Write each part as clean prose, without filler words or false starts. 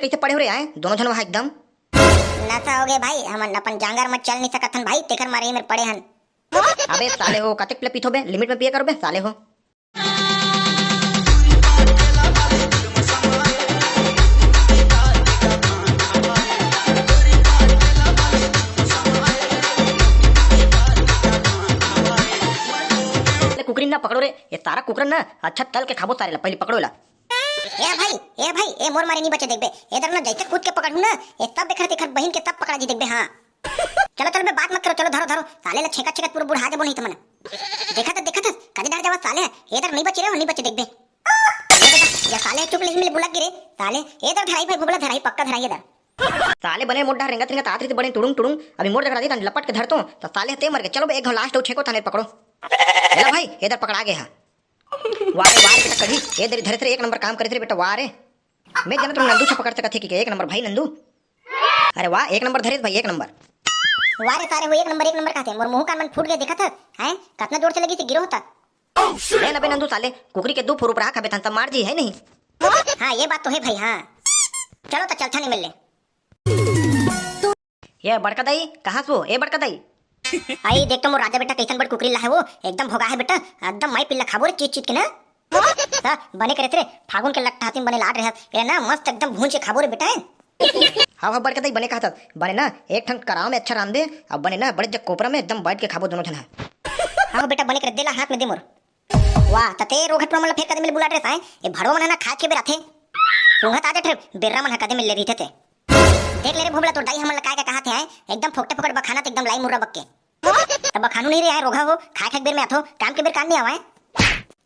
कैसे पड़े हो रे आए दोनों जन वहां एकदम। नशा हो गए भाई, हम अपन जांगर में चल नहीं सकत हन भाई, तेकर मारे ही मेरे पड़े हन। अबे साले हो कतेक प्ले पीथो बे, लिमिट में पिए करो बे साले हो। कुकरी ना पकड़ो रे, ये सारा कुकरन ना अच्छा तल के खाबो सारे ला, पहले पकड़ो ला। ए मोर मारे नहीं बचे देखबे, इधर ना जैसे कूद के पकड़ू ना, ये सब बेखर तेखर बहन के सब पकड़ा जी देखबे। हां चलो चलो बे बात मत करो, चलो धरो धरो साले ला छेका छेका पूरा बुढ़ा देबो नहीं त मने। देखा था कदे डाल जावा साले, इधर नहीं बचे रे, नहीं बचे देखबे। ये साले चुप ले मिल बुला गिरे साले, इधर धराई भाई बुबला धराई पक्का धराई इधर। साले बने मोटा रेंगत रेंगत आतरी से बने टुडुंग टुडुंग, अभी मोड़ जगह दी तन लपट के धरतो तो साले ते मर गए। चलो बे एक लास्ट छेको थाने पकड़ो। हेला भाई इधर पकड़ा गया हां। वारे वारे बेटा कढ़ी इधर धरे थे, एक नंबर काम करे थे बेटा वारे। मैं जाना तुम नंदू से पकड़ सकत थे कि एक नंबर भाई नंदू। अरे वाह एक नंबर धरे भाई, एक नंबर। वारे सारे वो एक नंबर कहते मोर मुंह कान मन फूट गए देखा था हैं, कितना जोर से लगी थी गिरो होता। ले ना बे नंदू साले कुकरी के दो फुरुप रहा खाबे तन मार जी है नहीं। हां ये बात तो है भाई। हां चलो तो चलता नहीं मिल ले। ये बड़का दाई कहां सो, ए बड़का दाई आई देख तो मोर राजा बेटा कैसन बड़ कुकरी ला है, वो एकदम भोगा है बेटा, एकदम माई पिल्ला खाबो रे चीट चीट के ना। हां बने करे रे फागुन के लट्टा हाथी बने लाड रहे ये ना, मस्त एकदम भूंज के खाबो रे बेटा। हाँ बड़का दाई बने कहा था बने ना एक ठन कराव में अच्छा राम दे, अब बने ना बड़े जग कोपरा में एकदम बैठ के खाबो दोनों जन है। हां बेटा बने कर देला हाथ में दे मोर। वाह तते रोघट प्रमल फेर कदे मिल बुला रे साए, ए भड़वा मन ना खा के बेराथे सुंघत आजे थे बेर्रा मन कदे मिल ले रही थे। देख ले रे भोबला तो डाई हमन लगा के कहा थे एकदम फोकटे फोकट बखाना तो एकदम लाई मुर्रा बक्के। तब बखानू नहीं रे है रोघा हो खा खा बेर में आथो काम के बेर कान नहीं आवे।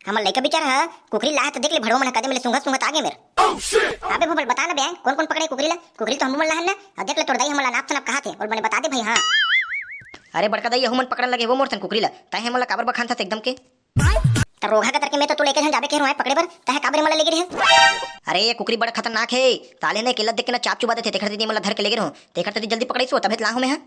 हमन लइका बिचार है कुकरी ला तो देख ले भड़वा मन कदे मिले सुंघत सुंघत आगे मेरे। अबे भोबल बता ना बे कौन कौन पकड़े कुकरी ला, कुकरी तो हम मन ला है ना, और देख ले तो डाई हमन नाप नाप कहा थे और बने बता दे भाई। हां अरे बड़का दाई हमन पकड़न लगे वो मोरसन कुकरी ला ताहे हमन काबर बखान था एकदम के। तो रोघा का करके मैं तो लेके जाबे के रहो पकड़े बर ताहे काबरे मला लेगे रे। अरे ये कुकरी बड़ा खतरनाक है, ताले ने किल्लत देख के ना चाप चुबा देते, देखते मला धर के लेगे रहो, देखते जल्दी पकड़ई सो तबे लाहू में है।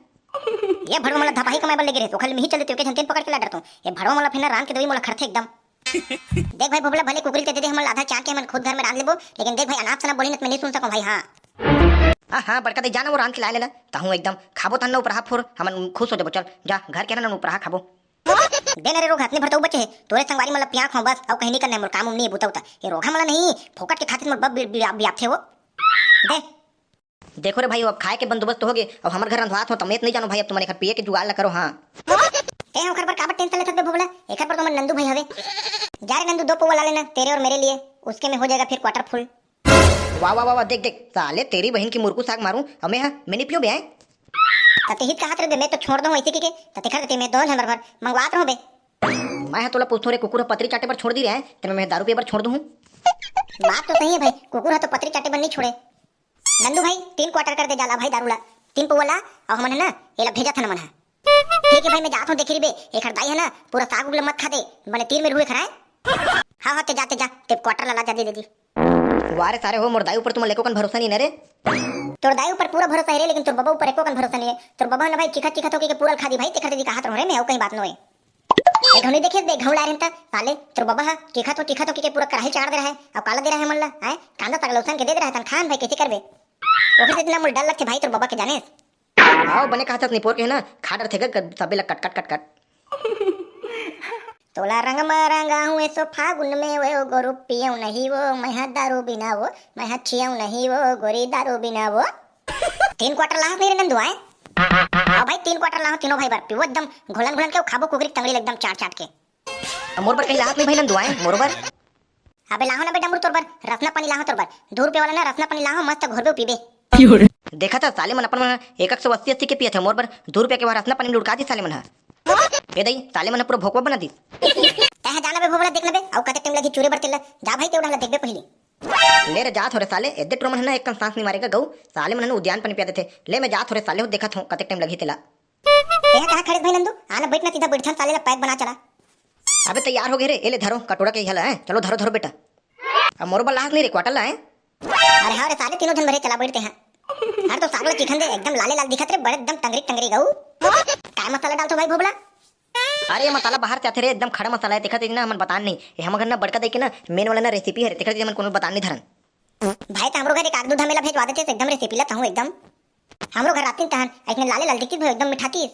ये भड़वा मला धपाई कमाई बल लेगे रे तो खाली में ही चलते के झंटेन पकड़ के ला डरतो, ये भड़वा मला फिर राम के दवाई मला खरथे एकदम। देख भाई भोबला भले कुकरी के दे दे हमन आधा चाट के हमन खुद घर में रांध लेबो, लेकिन देख भाई अनाप सना बोली न मैं नहीं सुन सकूं भाई। हां हां बड़का दाई जाना वो रांध के ला लेला ताहू एकदम खाबो तन ऊपर हाथ फोर हमन खुश हो देबो। चल जा घर के ना ऊपर हाथ खाबो देना रे रोघा अपने भरतो बचे है तोरे संगवारी मला पिया खो बस, अब कहीं नहीं करना मोर काम नहीं बुताउता, ये रोघा मला नहीं फोकट के खातिर मोर बब बियाथे वो दे। देखो रे भाई अब खाए के बंदोबस्त हो गए, अब हमारे घर रंधवात हो तमेत नहीं जानो भाई, अब तुम्हारे घर पिए के जुगाड़ ला करो। हां ते हम घर पर काबर टेंशन लेत बे भोबला, एकर पर तो मन नंदू भाई हवे जा रे नंदू दो पौवा ला लेना तेरे और मेरे लिए, उसके में हो जाएगा फिर क्वार्टर फुल। वाह वाह वाह देख देख साले तेरी बहन की मुर्कू साग मारूं अब मैं। हां मैंने पियो बे आए तते हित कहात रे दे मैं तो छोड़ दूं ऐसे के तते खर ते मैं दो नंबर भर मंगवात रहूं बे। मैं तोला पूछतो रे कुकुर पतरी चाटे पर छोड़ दी रे तेरे मैं दारू पे पर छोड़ दूं। बात तो सही है भाई, कुकुर तो पतरी चाटे पर नहीं छोड़े। नंदू भाई 3 क्वार्टर कर दे जाला भाई दारूला 3 पौवा और हमन है ना एला भेजा था मन है। ठीक है भाई मैं जात हूं देखी रे बे एक दाई है ना पूरा साग उगले मत खा दे बने 3 में रुए खराए। हां हां ते जाते जा ते क्वार्टर ला जा दे दी। वारे सारे हो मोर दाई ऊपर तुम लेको कन भरोसा नहीं न रे। तोर दाई ऊपर पूरा भरोसा है रे, लेकिन तोर बाबा ऊपर एको कन भरोसा नहीं है। तोर बाबा ना भाई चिखा चिखा तो के पूरा खा दी भाई ते खा दी कहात रहो रे मैं कहीं बात न होए। ए घणी देखे बे घौला रहता साले तोर बाबा हा चिखा तो के पूरा कढ़ाई चाड़ दे रहा है और काला दे रहा है मन ला है कांदा तक लौसन के दे रहा है तन खान भाई कैसे करबे ओके से इतना मुल डर लगते भाई तोर बाबा के जाने। आओ बने कहा था नहीं पोर के ना खाडर थे सबे लग कट कट कट कट तोला रंग मरंगा हूँ ऐसो फागुन में वो गोरु पियऊ नहीं वो मैं दारू बिना वो मैं छियऊ नहीं वो गोरी दारू बिना वो। 3 क्वार्टर लाह मेरे नंदू आए हां भाई 3 क्वार्टर लाह तीनों भाई बार पिवो एकदम घोलन घोलन के खाबो कुकरी टंगड़ी एकदम चाट चाट के। मोर पर कहीं लाहत नहीं भाई नंदू आए मोर पर। अबे लाहो ना बेटा मुर तोर बर रसना पानी लाहो तोर बर 2 रुपए वाला ना रसना पानी लाहो मस्त घोरबे पीबे। देखा था साले मन अपन 180 के पिए थे मोर पर 2 रुपए के बाद रसना पानी लुढ़का दी साले मन। ए दई साले मन पूरा भोकवा बना दी। तह जाना बे भोबला देखना बे औ कते टाइम लगी चूरे बर तेला जा भाई ते उड़ा देखबे पहले। ले रे जात हो रे साले एदे ट्रो मन है ना एक सांस नहीं मारेगा गऊ साले मन उद्यान पानी पियाते थे। ले मैं जात हो रे साले हो देखा था कते टाइम लगी तेला। ए कहां खड़े भाई नंदू आना बैठना सीधा बैठन साले ला पैक बना चला। अबे तैयार हो गए रे ए ले धरो कटोरा के हला है चलो धरो धरो बेटा। अब मोर पर लाहत नहीं रे क्वार्टर ला है। अरे हां रे साले तीनों जन भरे चला बैठते हैं। अरे तो सागला चिकन दे एकदम लाले लाल दिखत रे बड़े एकदम टंगरी टंगरी गऊ काय मसाला डालतो भाई भोबला। अरे ये मसाला बाहर से आते रे एकदम खड़ा मसाला है देखा ना मन बतान नहीं ये हम अगर ना बड़का दे के ना मेन वाला ना रेसिपी है देखा मन कोनो बतान नहीं धरन। भाई तो हमरो घर एक आग दूध हमेला भेजवा देते एकदम रेसिपी ला हूं एकदम हमरो घर आती तहन ऐसने लाले लाल दिखती एकदम मिठाती।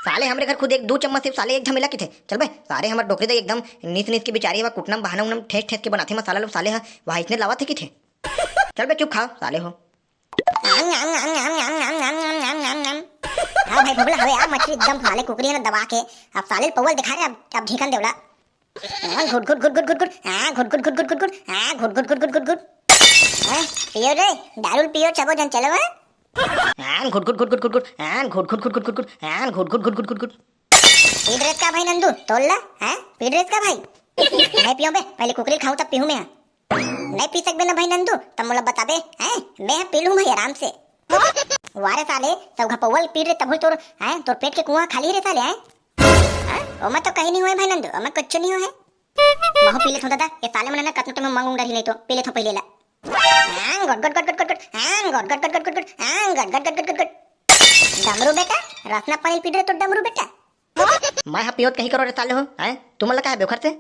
साले हमारे घर खुद एक 2 चम्मच सिर्फ साले एक झमेला की थे चल बे सारे हमारे डोकरे दे एकदम नीस नीस की बिचारी है कुटनम बहाना उनम ठेस ठेस के बनाते मसाला लोग साले है वहाँ इतने लावा थे की थे। चल बे चुप खाओ साले हो। हाँ भाई भोगला हवे यार मछली एकदम साले कुकरी ने दबा के अब साले पवल दिखा रहे अब ढीकन देवला घुट घुट घुट घुट घुट घुट हां घुट घुट घुट घुट घुट घुट हां घुट घुट घुट घुट घुट घुट हां पियो रे दारू पियो चबो जन चलो हां घुट घुट घुट घुट घुट घुट हां घुट घुट घुट घुट घुट घुट हां घुट घुट घुट घुट घुट घुट। पीड्रेस का भाई नंदू तोलला हां पीड्रेस का भाई नहीं पियो बे पहले कुकरी खाऊं तब पीहूं मैं नहीं पी सकबे ना भाई नंदू तब मोला बताबे हैं मैं पी लूं भाई आराम से। वारे साले सब घपवल पी रे तब तोर हैं तोर पेट के कुआं खाली रे साले हैं ओ मैं तो कहीं नहीं हुए भाई नंदू मैं कुछ नहीं हुए बहु पी ले थो दादा ये साले मन ना कतना तो मैं मांगूंगा ही नहीं तो पी ले थो पहले ला हां गट गट गट गट गट हां गट गट गट गट गट हां गट गट गट गट गट डमरू बेटा रसना पानी पी रे तो डमरू बेटा मैं हा पियोत कहीं करो रे साले हो हैं तुम लगा है बेखर से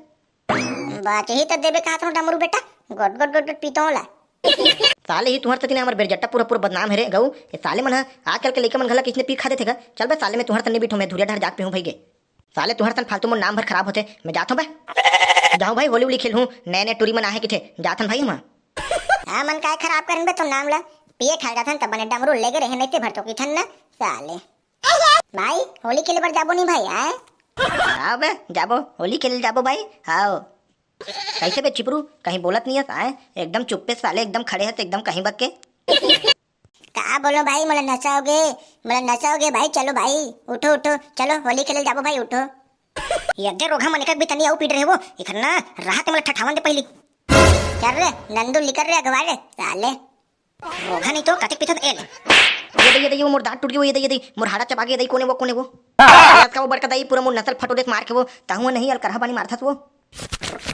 बात ही तो देबे कहा तो डमरू बेटा गट गट गट गट पीतो होला साले ही तुम्हारे तक हमारे बेरजट्टा पूरा पूरा बदनाम है रे गऊ ये साले मन आजकल के लइका मन घला किसने पी खा देथे चल बे साले में तुम्हारे तन्ने बिठो मैं धुरिया ढार जाग पे हूं भाई गे साले तुम्हारे तन फालतू मोर नाम भर खराब होते मैं जाता हूं बे जाऊं भाई होली उली खेल हूं नए नए टूरी मन आहे की थे जाथन भाई हम हां मन काय खराब करन बे तो नाम ला पिए खा जाथन तब बने डमरू लेगे रहे नहीं ते भरतो की थन ना साले भाई होली खेले पर जाबो नहीं भाई हैं हां बे जाबो होली खेल जाबो भाई हां कैसे बे चिपरू कहीं बोलत नहीं है एकदम चुप्पे साले एकदम खड़े हैं एकदम कहीं बक के का बोलो भाई मला नचाओगे भाई चलो भाई उठो उठो चलो होली खेले जाबो भाई उठो यदे रोगा मन एक भी तनी आउ पीट रहे वो इखना राहत मला ठठावन दे पहली चल रे नंदू लिकर रे अगवा रे साले रोगा नहीं तो कते पिथत एल ये दे वो मोर दांत टूट गयो ये दे मोर हाड़ा चबा गया दई कोने वो आज का वो बड़का दई पूरा मोर नसल फटो देख मार के वो ताहू नहीं अल करहा पानी मारथस वो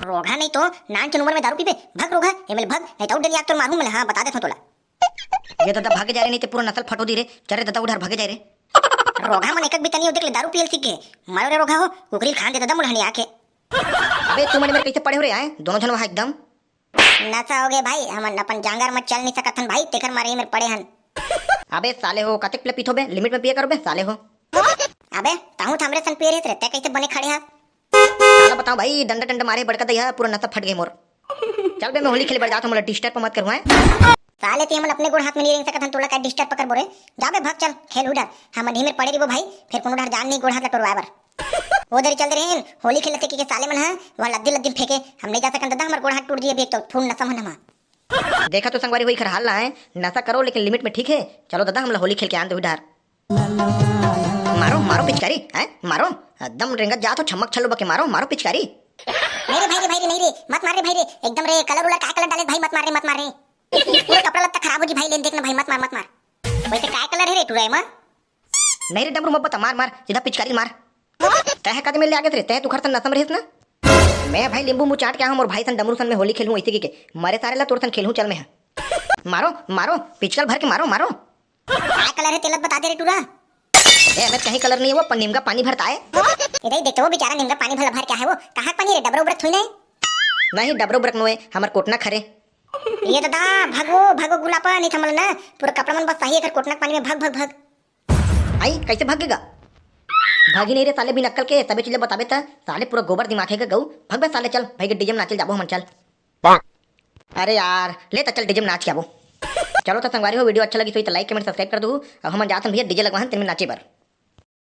रोगा नहीं तो नान के उम्र में दारू पीबे भग रोगा एमल भग नहीं तो डेली आग तो मारूं मैं हां बता दे तोला ये दादा भागे जा रहे नहीं ते पूरा नसल फटो दी रे चरे दादा उधर भागे जा रे रोगा मन एक भी तनी देख ले दारू पियल सीखे मारो रे रोगा हो कुकरी खान दे दादा मुढ़नी आके अबे तू मेरे कैसे पड़े हो रे आए दोनों जन वहां एकदम नचा हो गए भाई हम अपन जांगर में चल नहीं सकथन भाई तेकर मारे मेरे पड़े हन अबे साले हो कतेक प्ले पीथो बे लिमिट में पिए करो बे साले हो अबे ताहू थामरे सन पिए रे ते कैसे बने खड़े हां साला बताओ भाई डंडा डंडा मारे बड़का दई पूरा नसा फट गई मोर चल बे मैं होली खेले बढ़ जाता हूं मला डिस्टर्ब मत करवाए साले ते हमन अपने गोड़ हाथ में नहीं रख सकथन तोला का डिस्टर्ब पकड़ बोरे जाबे भाग चल खेल उधर हम ढीमर पड़े रिबो भाई फिर कोनो डर जान नहीं गोड़ हाथ लटोरवाए बर उधर चल रहे हैं होली खेलते के साले मन हां वहां लद्दी लद्दी फेंके हम नहीं जा सकन दादा हमर गोड़ हाथ टूट दिए बे तो फूल नसा मन हम देखा तो संगवारी वही खरहाल ना है नशा करो लेकिन लिमिट में ठीक है चलो दादा हम होली खेल के आंदे उधर मारो मारो पिचकारी हैं मारो एकदम रेंगत जा तो छमक छलो बके मारो मारो पिचकारी मेरे भाई रे नहीं रे मत मार रे भाई रे एकदम रे कलर उलर का कलर डाले भाई मत मार रे पूरा कपड़ा लत्ता खराब हो जी भाई लेन देखना भाई मत मार वैसे काय कलर है रे टुराई में नहीं रे डमरू मत बता मार सीधा पिचकारी मार तह कद में ले आगे रे तह तू खरतन नसम रहिस ना मैं भाई लींबू मुंह चाट के आऊं और भाई सन डमरू सन में होली खेलूं ऐसे के मारे सारे ला तोर सन खेलूं चल मैं मारो मारो पिचकल भर के मारो मारो काय कलर है तेल बता दे रे टुरा ए मैं कहीं कलर नहीं है वो नीम का पानी भरता है इधर देखो वो बेचारा नीम का पानी भला भर क्या है वो कहां पानी रे डबरो ब्रत हुई नहीं डबरो ब्रक नोए हमर कोटना खरे ये दादा भागो गुलापा नहीं थमल ना पूरा कपड़ा मन बस सही है कोटना पानी में भाग आई कैसे भागेगा भागी नहीं रे साले बिन अक्कल के तबे चीजें बताबे त साले पूरा गोबर दिमाग है गऊ भाग बे साले चल भाई के डीजे में नाचल जाबो हम चल अरे यार ले त चल डीजे में नाच के आबो चलो तो संगवारी हो वीडियो अच्छा लगी तो लाइक कमेंट सब्सक्राइब कर दो अब हम जाते हैं भैया डीजे लगवाहन तेरे में नाचे पर।